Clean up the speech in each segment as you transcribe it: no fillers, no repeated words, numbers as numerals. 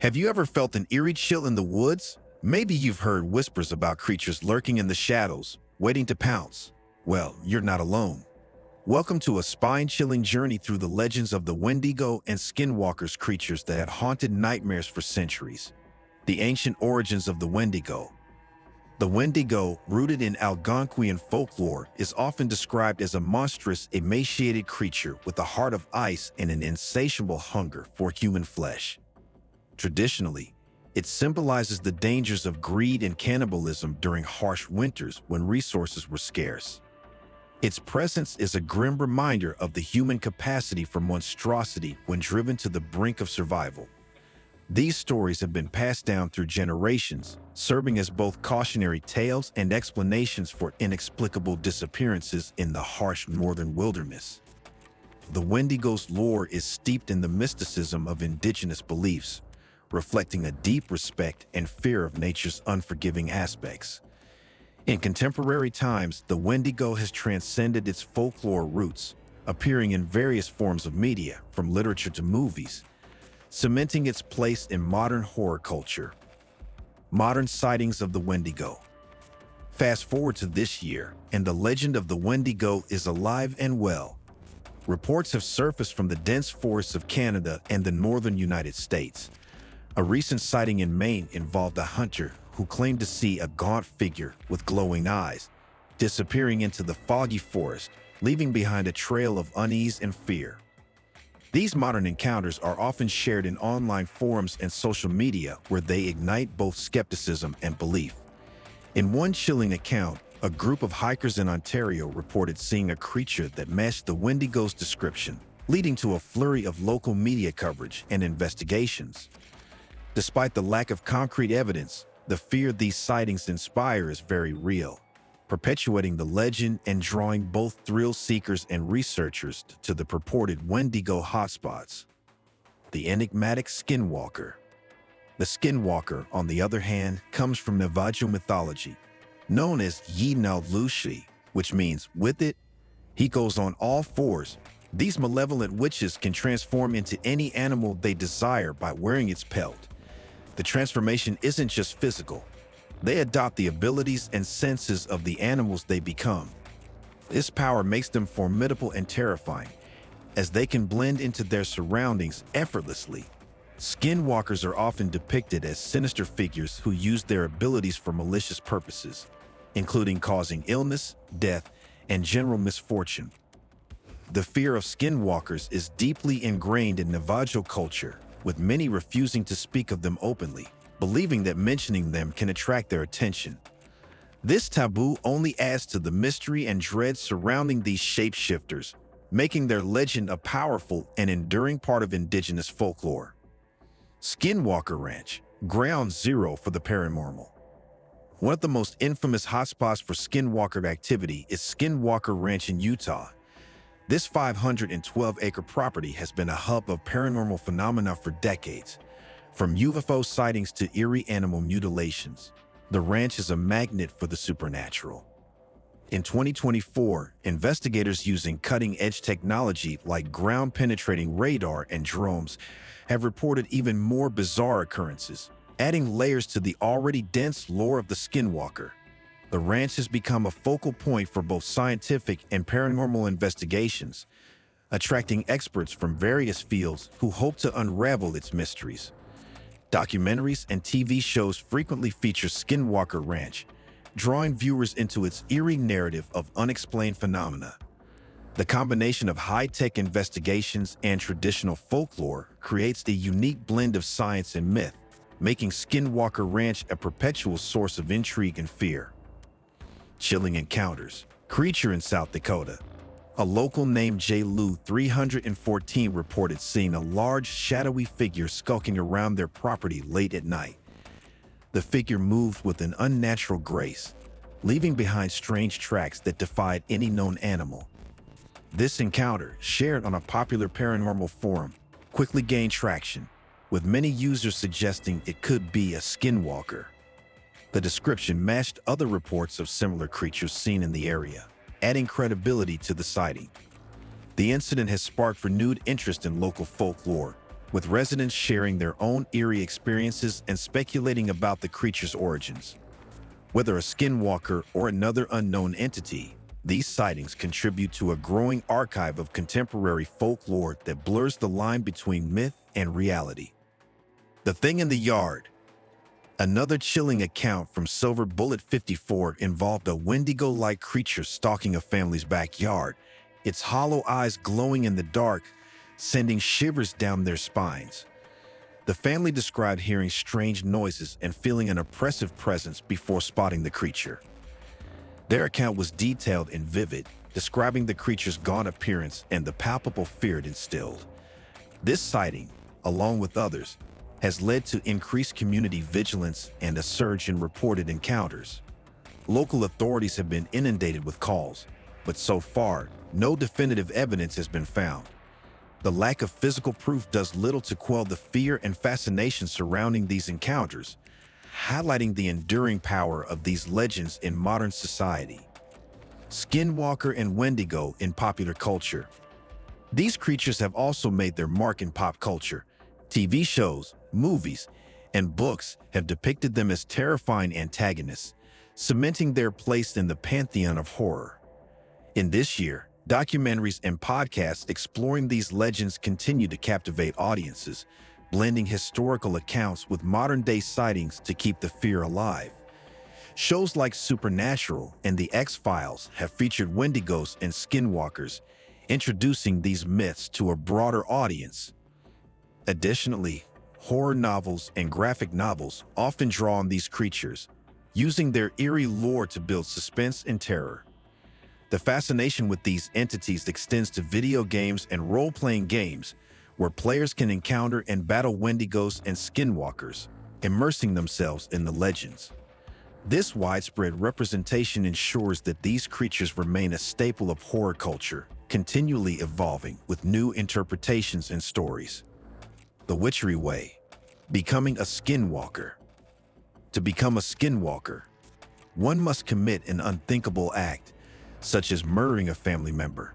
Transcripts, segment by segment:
Have you ever felt an eerie chill in the woods? Maybe you've heard whispers about creatures lurking in the shadows, waiting to pounce. Well, you're not alone. Welcome to a spine-chilling journey through the legends of the Wendigo and Skinwalkers, creatures that have haunted nightmares for centuries. The ancient origins of the Wendigo. The Wendigo, rooted in Algonquian folklore, is often described as a monstrous, emaciated creature with a heart of ice and an insatiable hunger for human flesh. Traditionally, it symbolizes the dangers of greed and cannibalism during harsh winters when resources were scarce. Its presence is a grim reminder of the human capacity for monstrosity when driven to the brink of survival. These stories have been passed down through generations, serving as both cautionary tales and explanations for inexplicable disappearances in the harsh northern wilderness. The Wendigo's lore is steeped in the mysticism of indigenous beliefs, reflecting a deep respect and fear of nature's unforgiving aspects. In contemporary times, the Wendigo has transcended its folklore roots, appearing in various forms of media, from literature to movies, cementing its place in modern horror culture. Modern sightings of the Wendigo. Fast forward to this year, and the legend of the Wendigo is alive and well. Reports have surfaced from the dense forests of Canada and the northern United States. A recent sighting in Maine involved a hunter who claimed to see a gaunt figure with glowing eyes disappearing into the foggy forest, leaving behind a trail of unease and fear. These modern encounters are often shared in online forums and social media, where they ignite both skepticism and belief. In one chilling account, a group of hikers in Ontario reported seeing a creature that matched the Wendigo's description, leading to a flurry of local media coverage and investigations. Despite the lack of concrete evidence, the fear these sightings inspire is very real, perpetuating the legend and drawing both thrill seekers and researchers to the purported Wendigo hotspots. The enigmatic Skinwalker. The Skinwalker, on the other hand, comes from Navajo mythology, known as Yi-na-Lushi, which means with it. He goes on all fours. These malevolent witches can transform into any animal they desire by wearing its pelt. The transformation isn't just physical. They adopt the abilities and senses of the animals they become. This power makes them formidable and terrifying, as they can blend into their surroundings effortlessly. Skinwalkers are often depicted as sinister figures who use their abilities for malicious purposes, including causing illness, death, and general misfortune. The fear of skinwalkers is deeply ingrained in Navajo culture, with many refusing to speak of them openly, believing that mentioning them can attract their attention. This taboo only adds to the mystery and dread surrounding these shapeshifters, making their legend a powerful and enduring part of indigenous folklore. Skinwalker Ranch, ground zero for the paranormal. One of the most infamous hotspots for skinwalker activity is Skinwalker Ranch in Utah. This 512-acre property has been a hub of paranormal phenomena for decades, from UFO sightings to eerie animal mutilations. The ranch is a magnet for the supernatural. In 2024, investigators using cutting-edge technology like ground-penetrating radar and drones have reported even more bizarre occurrences, adding layers to the already dense lore of the Skinwalker. The ranch has become a focal point for both scientific and paranormal investigations, attracting experts from various fields who hope to unravel its mysteries. Documentaries and TV shows frequently feature Skinwalker Ranch, drawing viewers into its eerie narrative of unexplained phenomena. The combination of high-tech investigations and traditional folklore creates a unique blend of science and myth, making Skinwalker Ranch a perpetual source of intrigue and fear. Chilling encounters. Creature in South Dakota. A local named J. Lou 314 reported seeing a large, shadowy figure skulking around their property late at night. The figure moved with an unnatural grace, leaving behind strange tracks that defied any known animal. This encounter, shared on a popular paranormal forum, quickly gained traction, with many users suggesting it could be a skinwalker. The description matched other reports of similar creatures seen in the area, adding credibility to the sighting. The incident has sparked renewed interest in local folklore, with residents sharing their own eerie experiences and speculating about the creature's origins. Whether a skinwalker or another unknown entity, these sightings contribute to a growing archive of contemporary folklore that blurs the line between myth and reality. The Thing in the Yard. Another chilling account from Silver Bullet 54 involved a Wendigo-like creature stalking a family's backyard, its hollow eyes glowing in the dark, sending shivers down their spines. The family described hearing strange noises and feeling an oppressive presence before spotting the creature. Their account was detailed and vivid, describing the creature's gaunt appearance and the palpable fear it instilled. This sighting, along with others, has led to increased community vigilance and a surge in reported encounters. Local authorities have been inundated with calls, but so far, no definitive evidence has been found. The lack of physical proof does little to quell the fear and fascination surrounding these encounters, highlighting the enduring power of these legends in modern society. Skinwalker and Wendigo in popular culture. These creatures have also made their mark in pop culture. TV shows, movies, and books have depicted them as terrifying antagonists, cementing their place in the pantheon of horror. In this year, documentaries and podcasts exploring these legends continue to captivate audiences, blending historical accounts with modern-day sightings to keep the fear alive. Shows like Supernatural and The X-Files have featured Wendigos and Skinwalkers, introducing these myths to a broader audience. Additionally, horror novels and graphic novels often draw on these creatures, using their eerie lore to build suspense and terror. The fascination with these entities extends to video games and role-playing games, where players can encounter and battle Wendigos and Skinwalkers, immersing themselves in the legends. This widespread representation ensures that these creatures remain a staple of horror culture, continually evolving with new interpretations and stories. The Witchery Way. Becoming a Skinwalker. To become a Skinwalker, one must commit an unthinkable act, such as murdering a family member.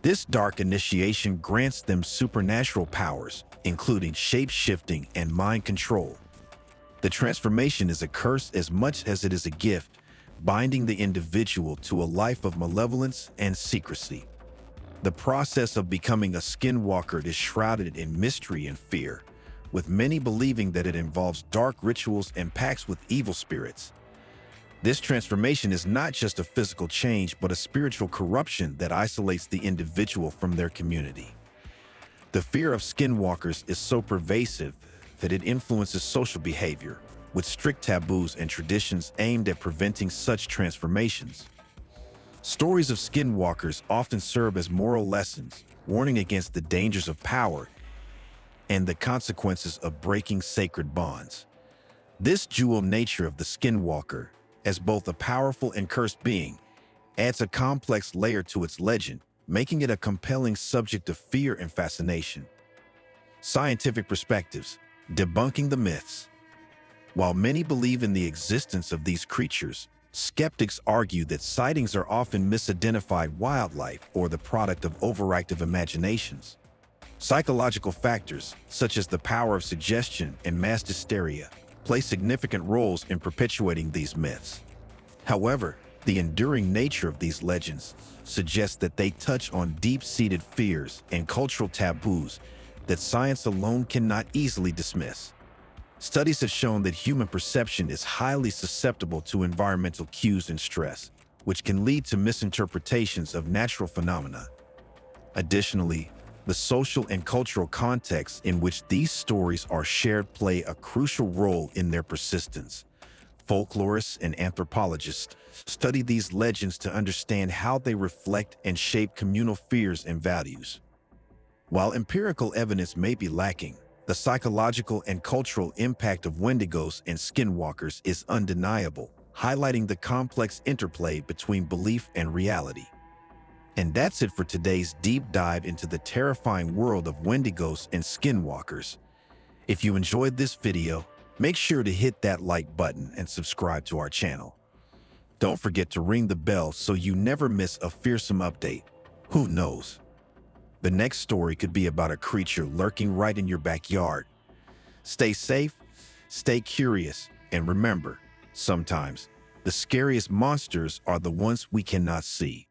This dark initiation grants them supernatural powers, including shape-shifting and mind control. The transformation is a curse as much as it is a gift, binding the individual to a life of malevolence and secrecy. The process of becoming a skinwalker is shrouded in mystery and fear, with many believing that it involves dark rituals and pacts with evil spirits. This transformation is not just a physical change, but a spiritual corruption that isolates the individual from their community. The fear of skinwalkers is so pervasive that it influences social behavior, with strict taboos and traditions aimed at preventing such transformations. Stories of skinwalkers often serve as moral lessons, warning against the dangers of power and the consequences of breaking sacred bonds. This dual nature of the skinwalker, as both a powerful and cursed being, adds a complex layer to its legend, making it a compelling subject of fear and fascination. Scientific perspectives. Debunking the myths. While many believe in the existence of these creatures, skeptics argue that sightings are often misidentified wildlife or the product of overactive imaginations. Psychological factors, such as the power of suggestion and mass hysteria, play significant roles in perpetuating these myths. However, the enduring nature of these legends suggests that they touch on deep-seated fears and cultural taboos that science alone cannot easily dismiss. Studies have shown that human perception is highly susceptible to environmental cues and stress, which can lead to misinterpretations of natural phenomena. Additionally, the social and cultural context in which these stories are shared play a crucial role in their persistence. Folklorists and anthropologists study these legends to understand how they reflect and shape communal fears and values. While empirical evidence may be lacking, the psychological and cultural impact of Wendigos and Skinwalkers is undeniable, highlighting the complex interplay between belief and reality. And that's it for today's deep dive into the terrifying world of Wendigos and Skinwalkers. If you enjoyed this video, make sure to hit that like button and subscribe to our channel. Don't forget to ring the bell so you never miss a fearsome update. Who knows? The next story could be about a creature lurking right in your backyard. Stay safe, stay curious, and remember, sometimes the scariest monsters are the ones we cannot see.